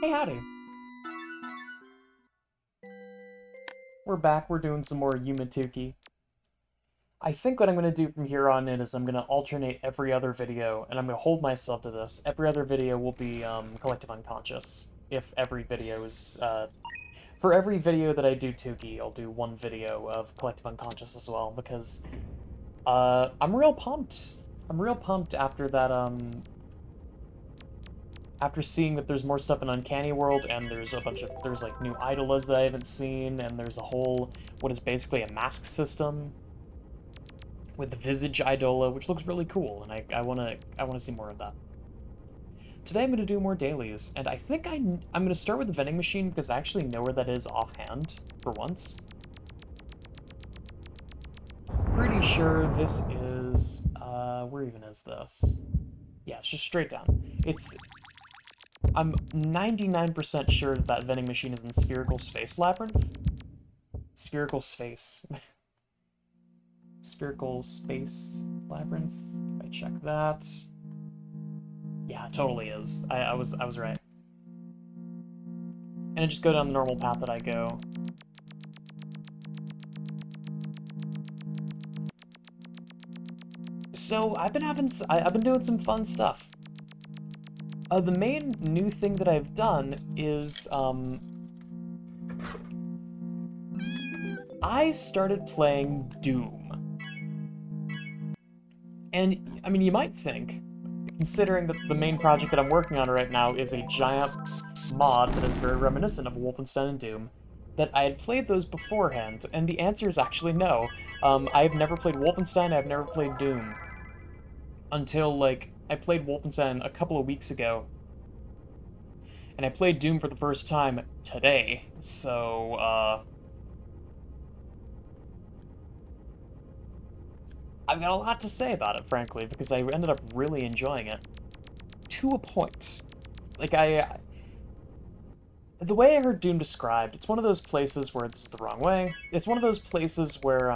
Hey, howdy. We're back. We're doing some more Yume Nikki. I think what I'm going to do from here on in is I'm going to alternate every other video, and I'm going to hold myself to this. Every other video will be Collective Unconscious. If every video is... for every video that I do Tuki, I'll do one video of Collective Unconscious as well, because I'm real pumped. I'm real pumped after that, after seeing that there's more stuff in Uncanny World, and there's like new idolas that I haven't seen, and there's a whole, what is basically a mask system with the Visage Idola, which looks really cool, and I wanna see more of that. Today I'm gonna do more dailies, and I think I'm gonna start with the vending machine because I actually know where that is offhand for once. Pretty sure this is where even is this? Yeah, it's just straight down. I'm 99% sure that vending machine is in Spherical Space Labyrinth. Spherical Space. Spherical Space Labyrinth. If I check that. Yeah, it totally is. I was right. And I just go down the normal path that I go. So I've been doing some fun stuff. The main new thing that I've done is, I started playing Doom. And, I mean, you might think, considering that the main project that I'm working on right now is a giant mod that is very reminiscent of Wolfenstein and Doom, that I had played those beforehand, and the answer is actually no. I've never played Wolfenstein, I've never played Doom. Until, like, I played Wolfenstein a couple of weeks ago, and I played Doom for the first time today, so, I've got a lot to say about it, frankly, because I ended up really enjoying it. To a point. Like, the way I heard Doom described, it's one of those places where it's the wrong way. It's one of those places where,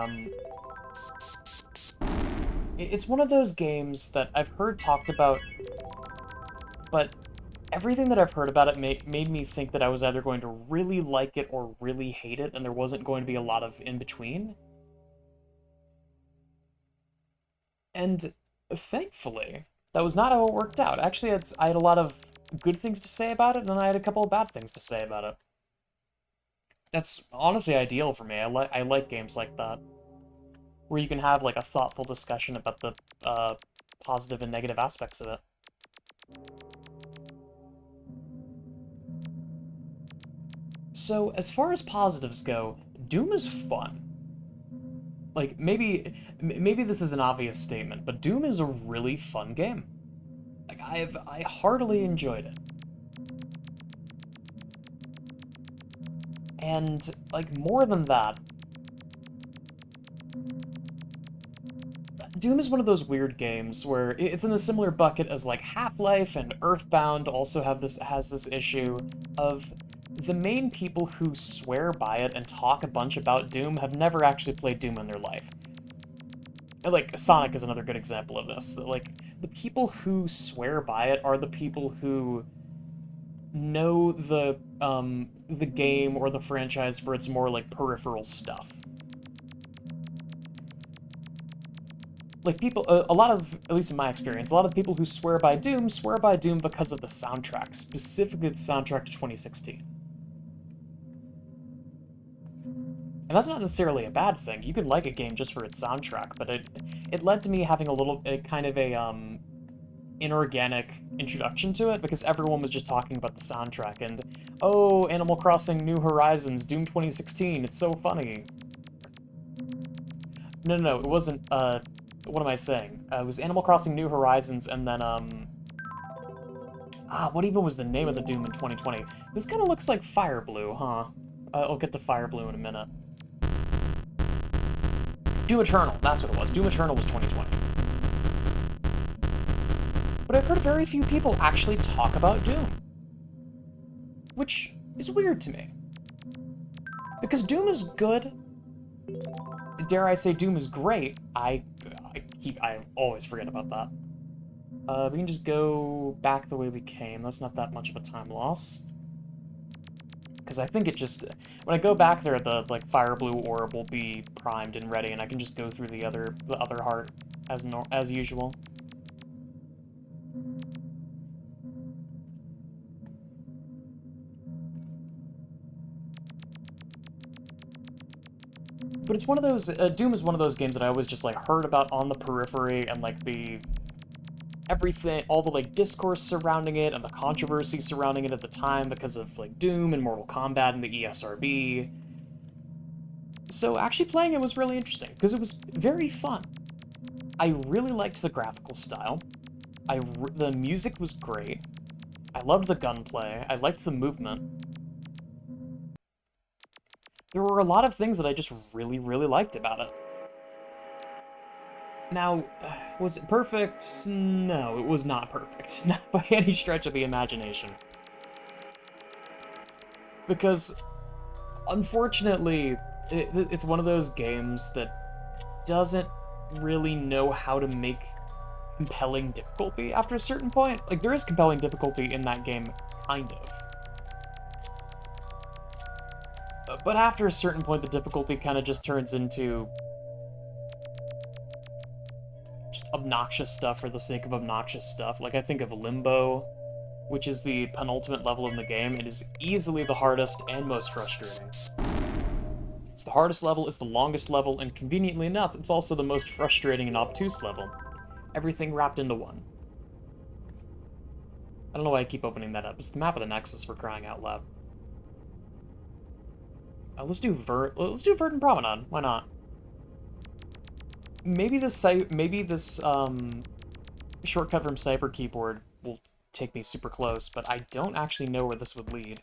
it's one of those games that I've heard talked about, but everything that I've heard about it made me think that I was either going to really like it or really hate it, and there wasn't going to be a lot of in-between. And thankfully, that was not how it worked out. Actually, I had a lot of good things to say about it, and then I had a couple of bad things to say about it. That's honestly ideal for me. I like games like that, where you can have like a thoughtful discussion about the positive and negative aspects of it. So, as far as positives go, Doom is fun. Like, maybe this is an obvious statement, but Doom is a really fun game. Like, I heartily enjoyed it. And, like, more than that, Doom is one of those weird games where it's in a similar bucket as, like, Half-Life and Earthbound also has this issue of the main people who swear by it and talk a bunch about Doom have never actually played Doom in their life. And, like, Sonic is another good example of this. Like, the people who swear by it are the people who know the game or the franchise for its more, like, peripheral stuff. Like, people, a lot of, at least in my experience, a lot of people who swear by Doom because of the soundtrack, specifically the soundtrack to 2016. And that's not necessarily a bad thing. You can like a game just for its soundtrack, but it led to me having kind of a inorganic introduction to it, because everyone was just talking about the soundtrack, and, oh, Animal Crossing New Horizons, Doom 2016, it's so funny. No, it wasn't, what am I saying? It was Animal Crossing New Horizons, and then, what even was the name of the Doom in 2020? This kind of looks like Fire Blue, huh? I'll get to Fire Blue in a minute. Doom Eternal, that's what it was. Doom Eternal was 2020. But I've heard very few people actually talk about Doom. Which is weird to me. Because Doom is good. Dare I say Doom is great. I always forget about that. We can just go back the way we came. That's not that much of a time loss. Because I think it just... When I go back there, the, like, fire blue orb will be primed and ready, and I can just go through the other heart as usual. But it's one of those... Doom is one of those games that I always just, like, heard about on the periphery, and, like, everything, all the, like, discourse surrounding it, and the controversy surrounding it at the time because of, like, Doom and Mortal Kombat and the ESRB. So actually playing it was really interesting, because it was very fun. I really liked the graphical style. The music was great. I loved the gunplay. I liked the movement. There were a lot of things that I just really, really liked about it. Now, was it perfect? No, it was not perfect. Not by any stretch of the imagination. Because, unfortunately, it's one of those games that doesn't really know how to make compelling difficulty after a certain point. Like, there is compelling difficulty in that game, kind of. But after a certain point, the difficulty kind of just turns into just obnoxious stuff for the sake of obnoxious stuff. Like, I think of Limbo, which is the penultimate level in the game. It is easily the hardest and most frustrating. It's the hardest level, it's the longest level, and conveniently enough, it's also the most frustrating and obtuse level. Everything wrapped into one. I don't know why I keep opening that up. It's the map of the Nexus, for crying out loud. Let's do Verdant Promenade. Why not? Maybe this shortcut from Cypher Keyboard will take me super close, but I don't actually know where this would lead.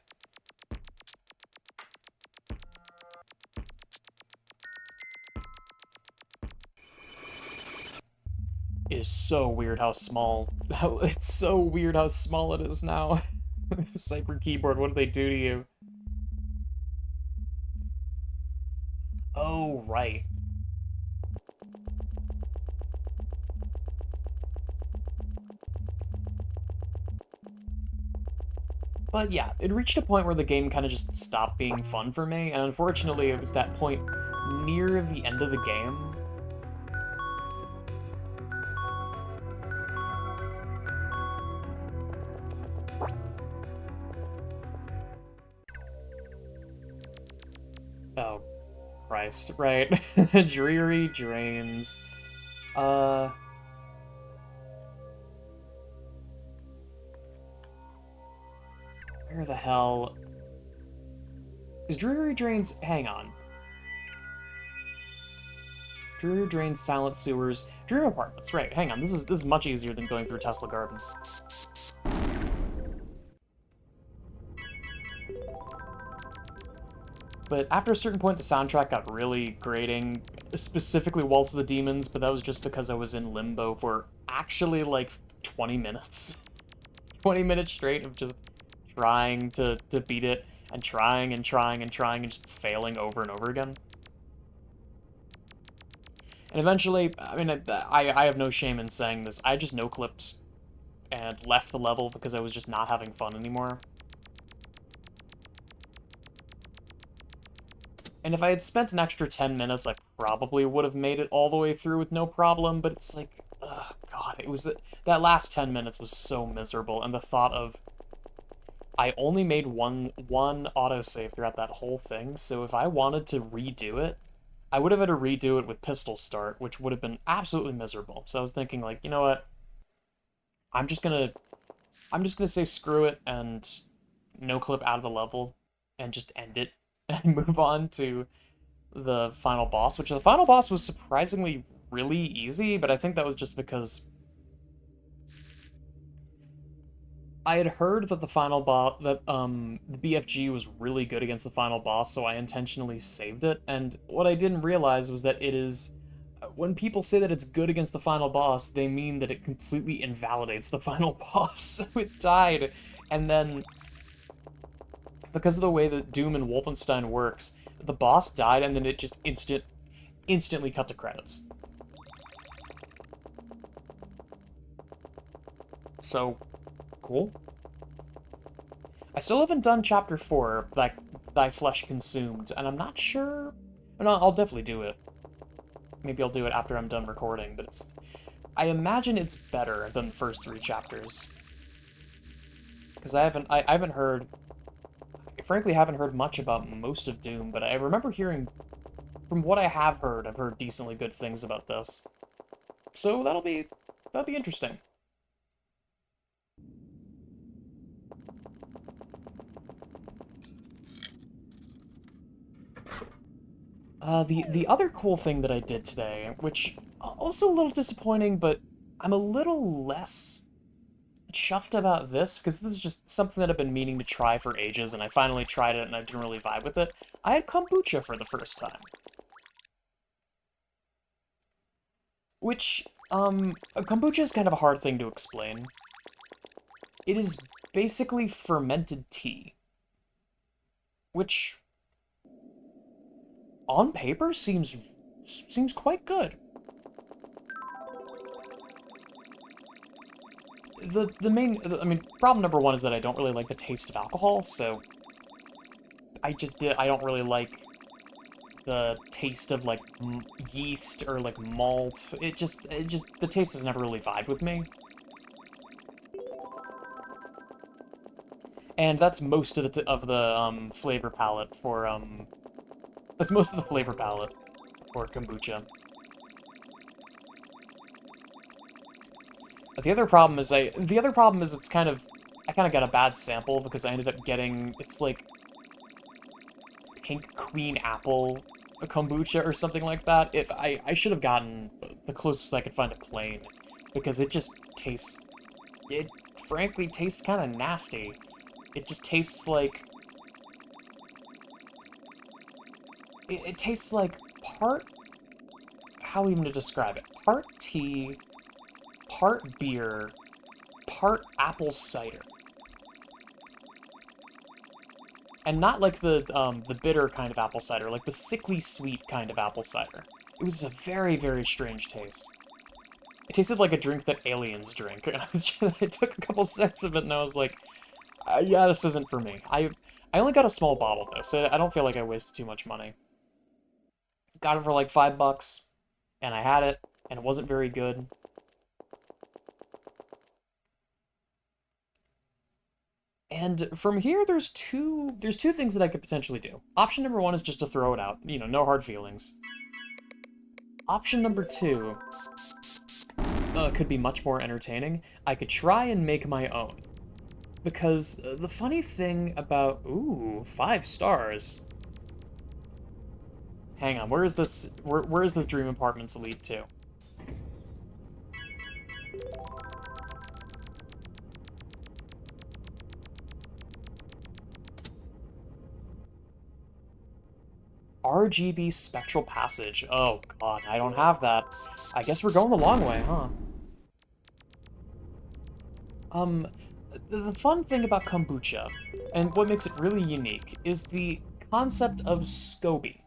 It is so weird how small... It's so weird how small it is now. Cypher Keyboard, what do they do to you? Oh, right. But yeah, it reached a point where the game kind of just stopped being fun for me, and unfortunately it was that point near the end of the game. Oh, Christ, right. Dreary Drains. Where the hell... Is Dreary Drains... Hang on. Dreary Drains, Silent Sewers, Dream Apartments. Right, hang on. This is much easier than going through Tesla Garden. But after a certain point, the soundtrack got really grating, specifically Waltz of the Demons, but that was just because I was in limbo for actually, like, 20 minutes. 20 minutes straight of just trying to beat it, and trying and trying and trying and just failing over and over again. And eventually, I mean, I have no shame in saying this, I just no-clipped and left the level because I was just not having fun anymore. And if I had spent an extra 10 minutes, I probably would have made it all the way through with no problem, but it's like, ugh, God, it was... That last 10 minutes was so miserable, and the thought of... I only made one autosave throughout that whole thing, so if I wanted to redo it, I would have had to redo it with pistol start, which would have been absolutely miserable. So I was thinking, like, you know what? I'm just gonna say screw it and no clip out of the level and just end it and move on to the final boss, which the final boss was surprisingly really easy, but I think that was just because I had heard that the final boss, that the BFG was really good against the final boss, so I intentionally saved it, and what I didn't realize was that it is... When people say that it's good against the final boss, they mean that it completely invalidates the final boss, so it died, and then... Because of the way that Doom and Wolfenstein works, the boss died and then it just instantly cut to credits. So, cool. I still haven't done Chapter 4, thy flesh consumed, and I'm not sure... No, I'll definitely do it. Maybe I'll do it after I'm done recording, but it's... I imagine it's better than the first 3 chapters. Because I haven't heard... I frankly haven't heard much about most of Doom, but I remember hearing... From what I have heard, I've heard decently good things about this. So that'll be interesting. The other cool thing that I did today, which also a little disappointing, but I'm a little less chuffed about this, because this is just something that I've been meaning to try for ages, and I finally tried it and I didn't really vibe with it. I had kombucha for the first time. Which, kombucha is kind of a hard thing to explain. It is basically fermented tea. Which, on paper, seems quite good. The main, I mean, problem number one is that I don't really like the taste of alcohol, so I don't really like the taste of, like, yeast or, like, malt. It just, the taste has never really vibed with me. And that's most of the flavor palette for, that's most of the flavor palette for kombucha. The other problem is it's kind of, I kind of got a bad sample because I ended up getting, it's like pink queen apple kombucha or something like that. If I should have gotten the closest I could find to plain, because it just tastes, it frankly tastes kind of nasty. It just tastes like, it tastes like part, how even to describe it, part tea, part beer, part apple cider. And not like the bitter kind of apple cider, like the sickly sweet kind of apple cider. It was a very, very strange taste. It tasted like a drink that aliens drink. And I took a couple sips of it and I was like, yeah, this isn't for me. I only got a small bottle though, so I don't feel like I wasted too much money. Got it for like $5, and I had it, and it wasn't very good. And from here, there's two things that I could potentially do. Option number one is just to throw it out. You know, no hard feelings. Option number two could be much more entertaining. I could try and make my own. Because the funny thing about... Ooh, 5 stars. Hang on, where is this Dream Apartments lead to? RGB Spectral Passage. Oh god, I don't have that. I guess we're going the long way, huh? The fun thing about kombucha, and what makes it really unique, is the concept of SCOBY.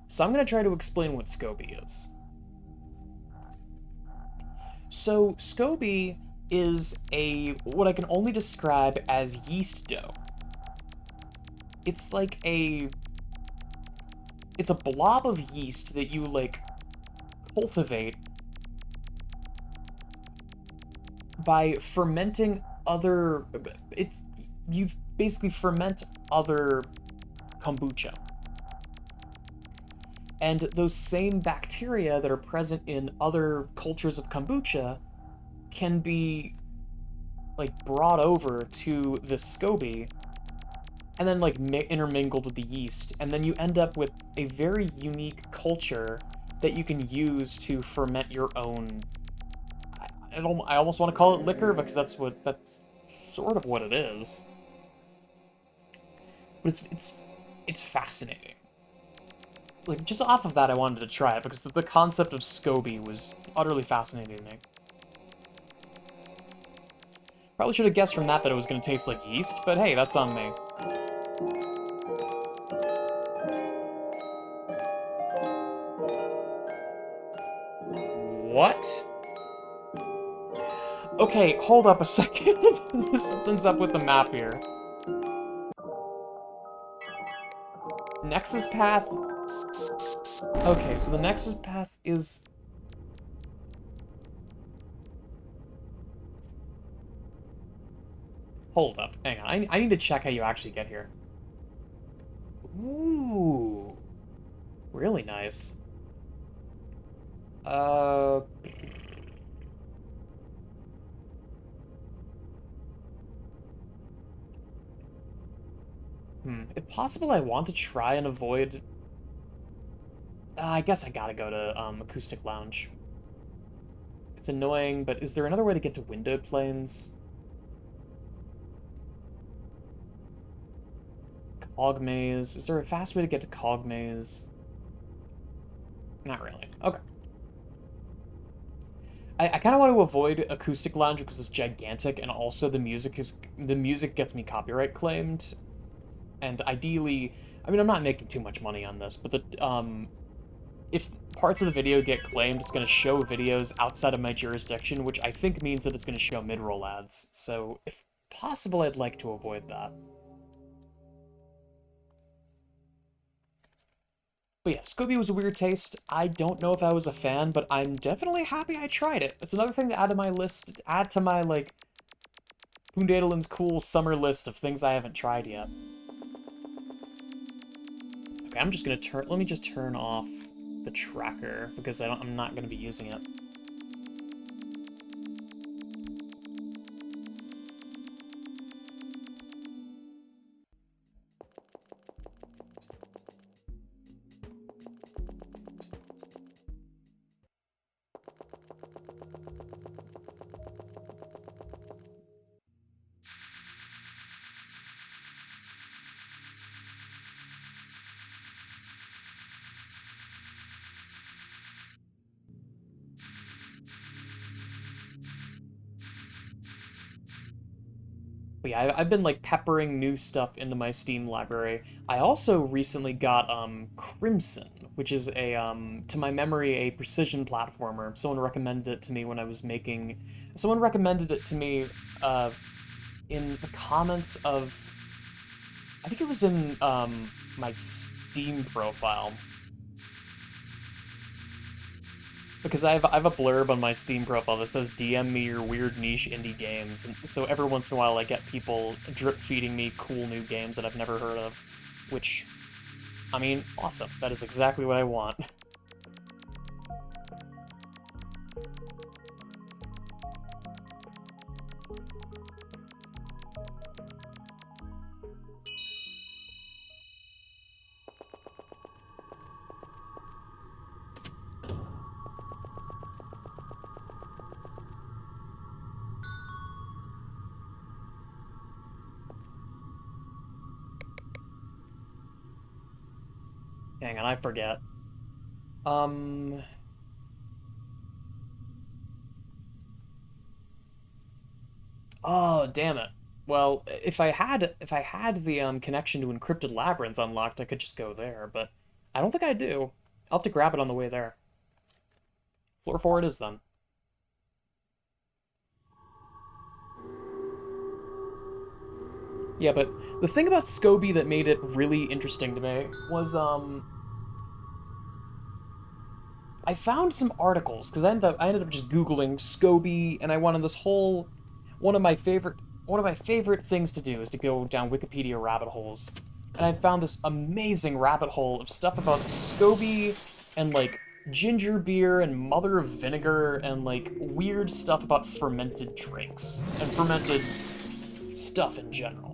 So I'm going to try to explain what SCOBY is. So SCOBY is what I can only describe as yeast dough. It's like it's a blob of yeast that you, like, cultivate by fermenting you basically ferment other kombucha. And those same bacteria that are present in other cultures of kombucha can be, like, brought over to the SCOBY and then, like, intermingled with the yeast, and then you end up with a very unique culture that you can use to ferment your own... I almost want to call it liquor, because that's sort of what it is. But it's fascinating. Like, just off of that, I wanted to try it, because the concept of SCOBY was utterly fascinating to me. Probably should have guessed from that it was going to taste like yeast, but hey, that's on me. What? Okay, hold up a second. Something's up with the map here. Nexus path... Okay, so the Nexus path is... Hold up, hang on. I need to check how you actually get here. Ooh. Really nice. Uh... If possible, I want to try and avoid... I guess I gotta go to Acoustic Lounge. It's annoying, but is there another way to get to windowed planes? Cog Maze. Is there a fast way to get to Cog Maze? Not really. Okay. I kind of want to avoid Acoustic Lounge because it's gigantic, and also the music gets me copyright claimed, and ideally, I mean, I'm not making too much money on this, but if parts of the video get claimed, it's going to show videos outside of my jurisdiction, which I think means that it's going to show mid-roll ads. So, if possible, I'd like to avoid that. But yeah, Scooby was a weird taste. I don't know if I was a fan, but I'm definitely happy I tried it. It's another thing to add to my list, add to my, like, Boondadalin's cool summer list of things I haven't tried yet. Okay, I'm just gonna let me just turn off the tracker, because I'm not gonna be using it. But yeah, I've been like peppering new stuff into my Steam library. I also recently got Crimson, which is a to my memory a precision platformer. Someone recommended it to me when I was making. Someone recommended it to me in the comments of. I think it was in my Steam profile. Because I have a blurb on my Steam profile that says DM me your weird niche indie games, and so every once in a while I get people drip feeding me cool new games that I've never heard of, which, I mean, awesome. That is exactly what I want. Hang on, I forget. Oh, damn it. Well, if I had the connection to Encrypted Labyrinth unlocked, I could just go there, but I don't think I do. I'll have to grab it on the way there. Floor 4 it is then. Yeah, but the thing about Scooby that made it really interesting to me was, I found some articles, because I ended up just Googling Scooby, and I wanted this whole, one of my favorite things to do is to go down Wikipedia rabbit holes. And I found this amazing rabbit hole of stuff about Scooby, and, like, ginger beer, and mother of vinegar, and, like, weird stuff about fermented drinks, and fermented stuff in general.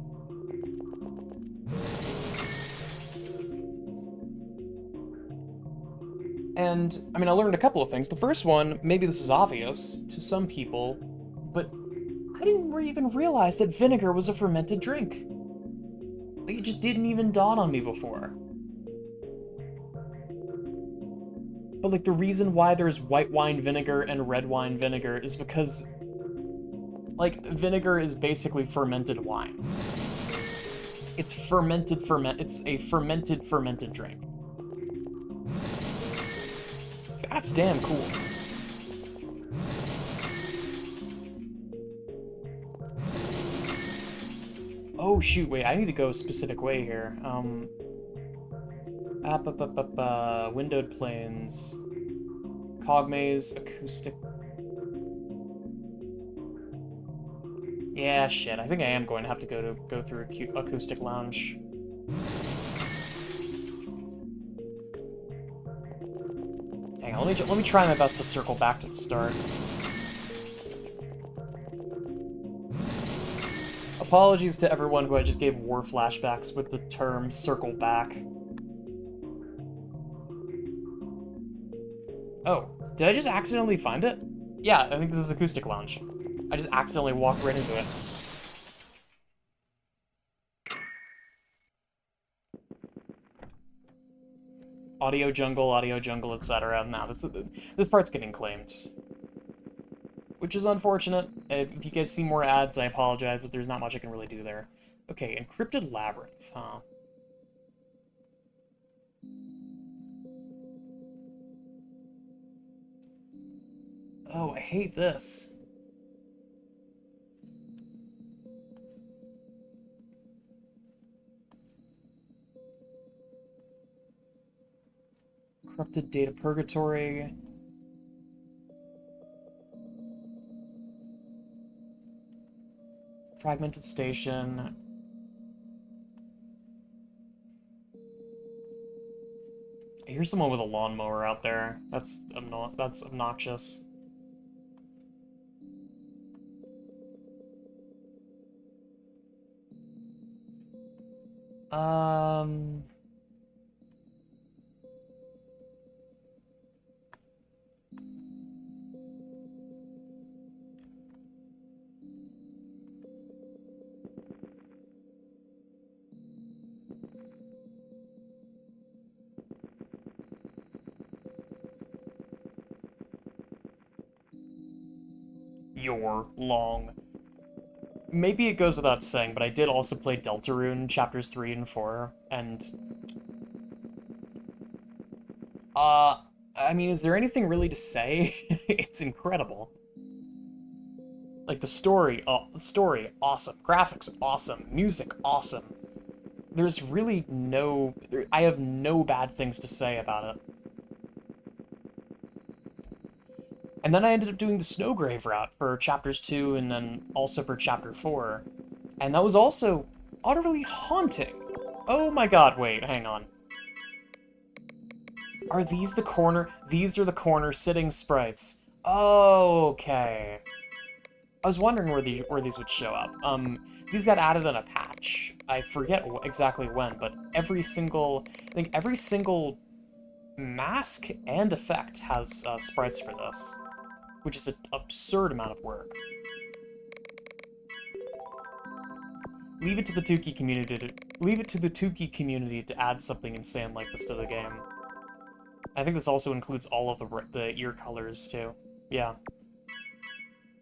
And, I mean, I learned a couple of things. The first one, maybe this is obvious to some people, but I didn't even realize that vinegar was a fermented drink. Like, it just didn't even dawn on me before. But, like, the reason why there's white wine vinegar and red wine vinegar is because, like, vinegar is basically fermented wine. It's it's a fermented drink. That's damn cool. Oh shoot, wait, I need to go a specific way here. Windowed planes. Cog maze, acoustic. Yeah, shit. I think I am going to have to go through Acoustic Lounge. Hang on, let me try my best to circle back to the start. Apologies to everyone who I just gave war flashbacks with the term circle back. Oh, did I just accidentally find it? Yeah, I think this is Acoustic Lounge. I just accidentally walked right into it. Audio jungle, etc. Now this part's getting claimed. Which is unfortunate. If you guys see more ads, I apologize, but there's not much I can really do there. Okay, Encrypted Labyrinth, huh? Oh, I hate this. Corrupted Data Purgatory. Fragmented Station. I hear someone with a lawnmower out there. That's obnoxious. Um... You're long. Maybe it goes without saying, but I did also play Deltarune chapters 3 and 4, and I mean, is there anything really to say? It's incredible. Like the story, awesome. Graphics, awesome. Music, awesome. There's really I have no bad things to say about it. And then I ended up doing the Snowgrave route for chapters 2 and then also for chapter 4. And that was also utterly haunting. Oh my god, wait, hang on. Are these the corner? These are the corner sitting sprites. Oh, okay. I was wondering where these would show up. These got added in a patch. I forget exactly when, but I think every single mask and effect has sprites for this, which is an absurd amount of work. Leave it to the Tukey community to add something insane like this to the game. I think this also includes all of the ear colors too. Yeah.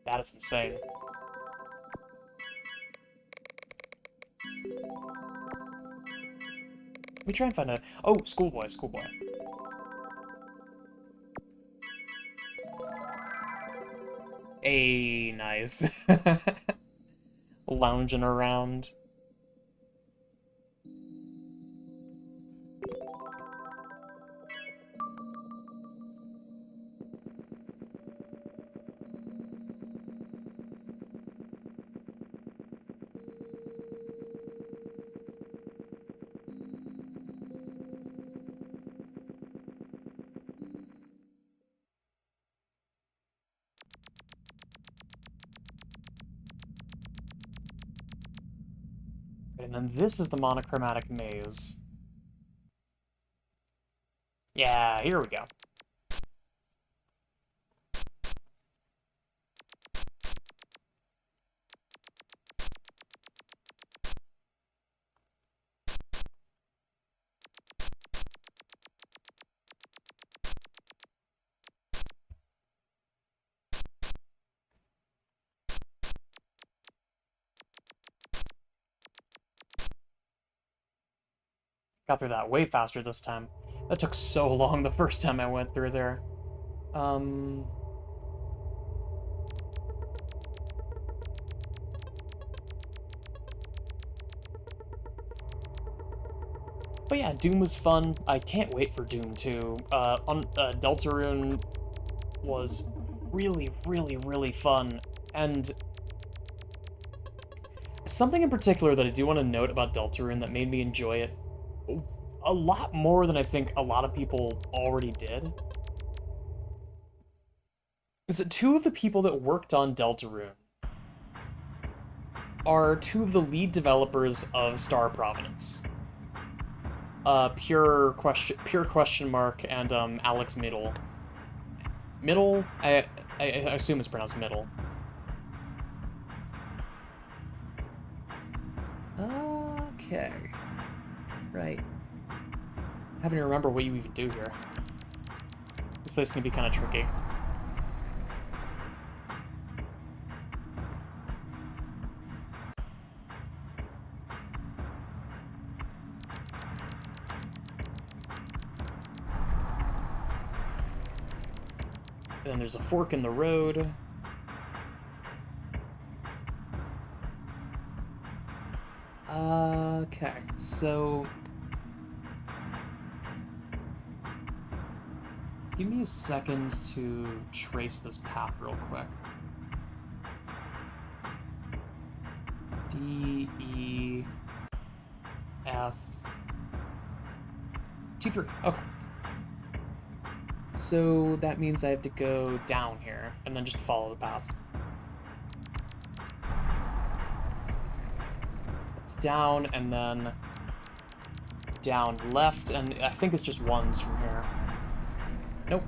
That is insane. Let me try and find a... Oh, Schoolboy. Hey, nice. Lounging around. And then this is the monochromatic maze. Yeah, here we go. Got through that way faster this time. That took so long the first time I went through there. But yeah, Doom was fun. I can't wait for Doom 2. Deltarune was really, really, really fun. And something in particular that I do want to note about Deltarune that made me enjoy it a lot more than I think a lot of people already did is that two of the people that worked on Deltarune are two of the lead developers of Star Providence. Pure question mark and Alex Middle. Middle? I assume it's pronounced Middle. Okay. Right. Having to remember what you even do here. This place can be kind of tricky. And then there's a fork in the road. Okay, so... give me a second to trace this path real quick. D, E, F... T3, okay. So that means I have to go down here, and then just follow the path. It's down, and then down left, and I think it's just ones from here. Nope.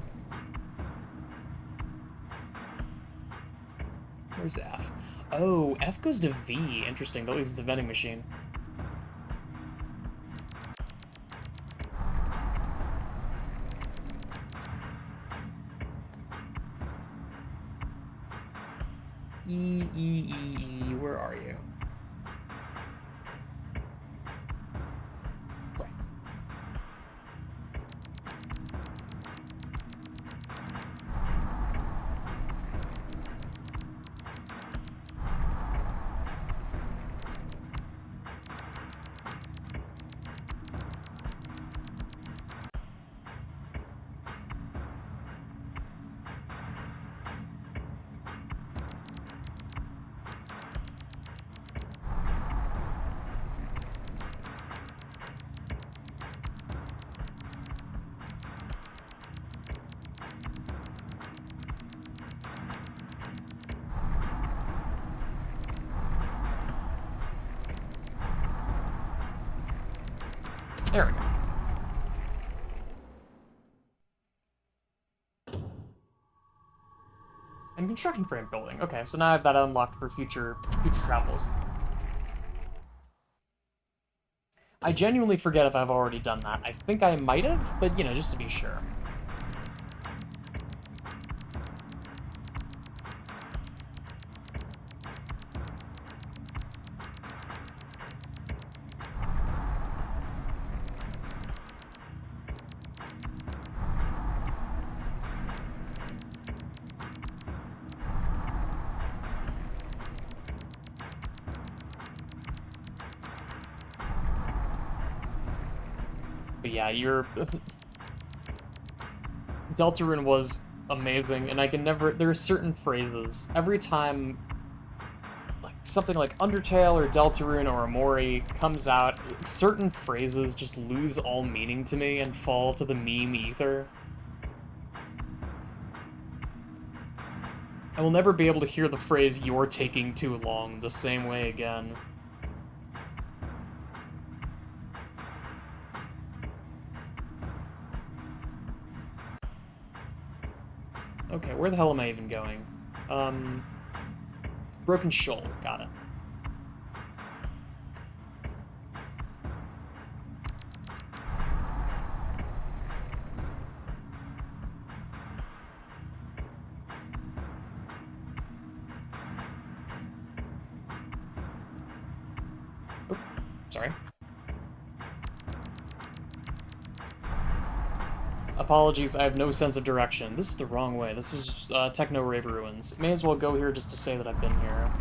Where's F? Oh, F goes to V. Interesting, that leads to the vending machine. E, where are you? Right. There we go. And construction frame building. Okay, so now I have that unlocked for future travels. I genuinely forget if I've already done that. I think I might have, but, you know, just to be sure. But yeah, Deltarune was amazing, and I can never... there are certain phrases. Every time like something like Undertale or Deltarune or Amori comes out, certain phrases just lose all meaning to me and fall to the meme ether. I will never be able to hear the phrase, "you're taking too long," the same way again. Okay, where the hell am I even going? Broken Shoal, got it. Oh, sorry. Apologies, I have no sense of direction. This is the wrong way. This is Techno Rave Ruins. May as well go here just to say that I've been here.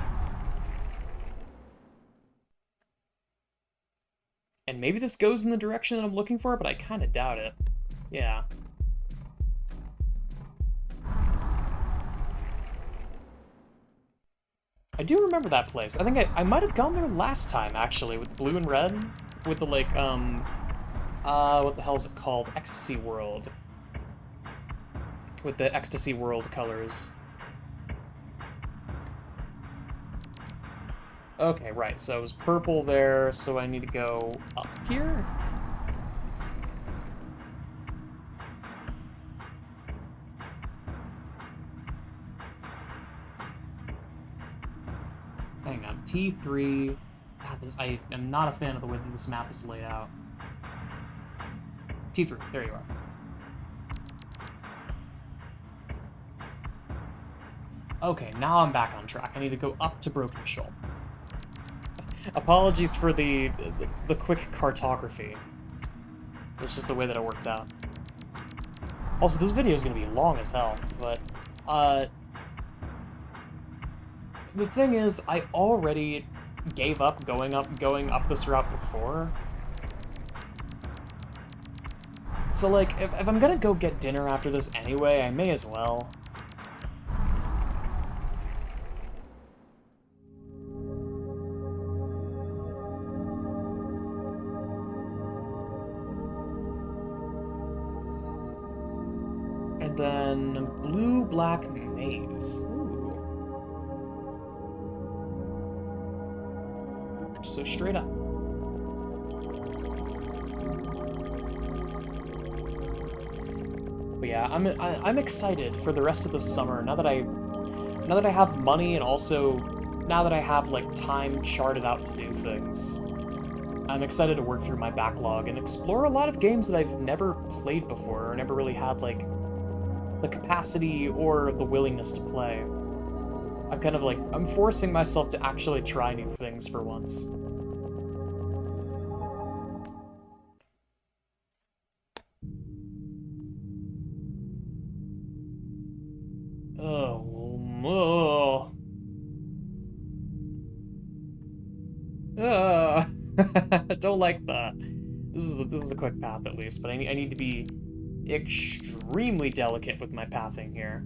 And maybe this goes in the direction that I'm looking for, but I kind of doubt it. Yeah. I do remember that place. I think I might have gone there last time, actually, with blue and red. With the, like, what the hell is it called? Ecstasy World. With the Ecstasy World colors. Okay, right, so it was purple there, so I need to go up here? Hang on, T3. God, I am not a fan of the way that this map is laid out. T3, there you are. Okay, now I'm back on track. I need to go up to Broken Shoal. Apologies for the quick cartography. It's just the way that it worked out. Also, this video is going to be long as hell, but, the thing is, I already gave up going up this route before. So, like, if I'm gonna go get dinner after this anyway, I may as well. And then blue-black maze. Ooh. So straight up. But yeah, I'm excited for the rest of the summer now that I have money, and also now that I have like time charted out to do things. I'm excited to work through my backlog and explore a lot of games that I've never played before or never really had like the capacity or the willingness to play. I'm forcing myself to actually try new things for once. Oh. Don't like that. This is a quick path at least, but I need to be extremely delicate with my pathing here.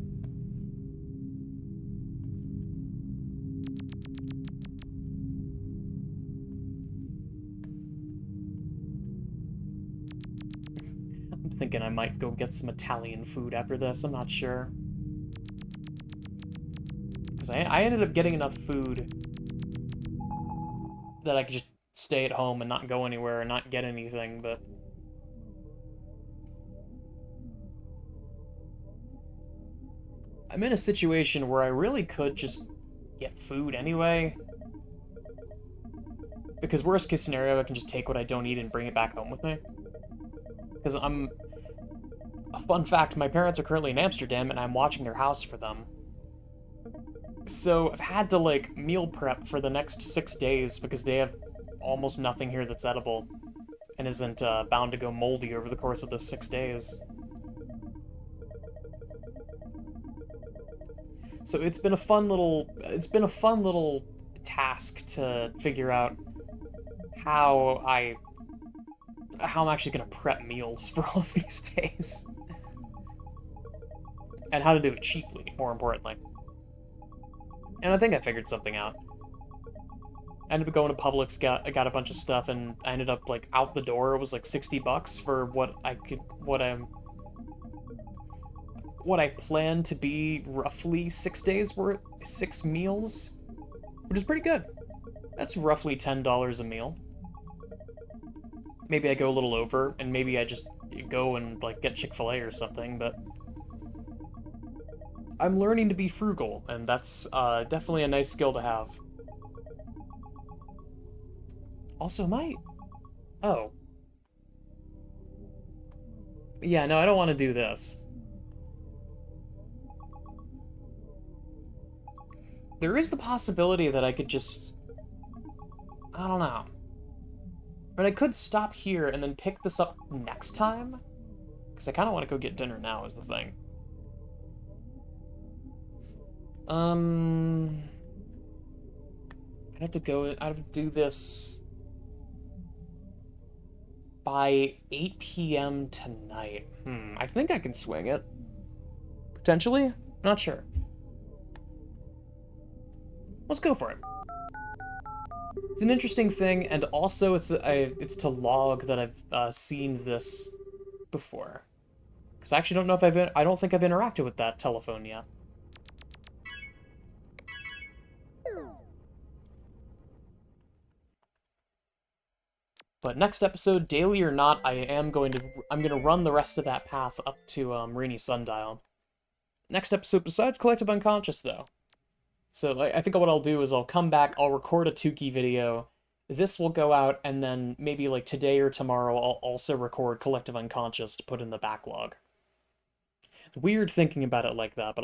I'm thinking I might go get some Italian food after this, I'm not sure. Because I ended up getting enough food that I could just stay at home and not go anywhere and not get anything, but... I'm in a situation where I really could just get food anyway. Because worst case scenario, I can just take what I don't eat and bring it back home with me. Because a fun fact, my parents are currently in Amsterdam and I'm watching their house for them. So I've had to, like, meal prep for the next 6 days because they have almost nothing here that's edible and isn't bound to go moldy over the course of those 6 days. So it's been a fun little task to figure out how I'm actually gonna prep meals for all of these days. And how to do it cheaply, more importantly. And I think I figured something out. I ended up going to Publix, got a bunch of stuff, and I ended up, like, out the door. It was like $60 for what I planned to be roughly 6 days worth, 6 meals, which is pretty good. That's roughly $10 a meal. Maybe I go a little over, and maybe I just go and, like, get Chick-fil-A or something, but I'm learning to be frugal, and that's definitely a nice skill to have. Also, oh. Yeah, no, I don't want to do this. There is the possibility that I could just... I don't know. But I could stop here and then pick this up next time? Because I kind of want to go get dinner now, is the thing. I'd have to do this... by 8 p.m. tonight. I think I can swing it. Potentially? Not sure. Let's go for it. It's an interesting thing, and also it's to log that I've seen this before. Because I actually don't know if I don't think I've interacted with that telephone yet. But next episode, daily or not, I'm going to run the rest of that path up to Rainy Sundial. Next episode, besides Collective Unconscious, though. So I think what I'll do is I'll come back, I'll record a Tukey video, this will go out, and then maybe like today or tomorrow I'll also record Collective Unconscious to put in the backlog. Weird thinking about it like that, but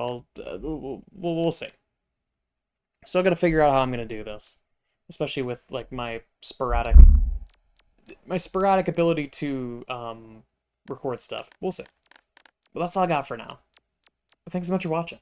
we'll see. Still gotta figure out how I'm gonna do this. Especially with like my sporadic ability to record stuff. We'll see. But that's all I got for now. Thanks so much for watching.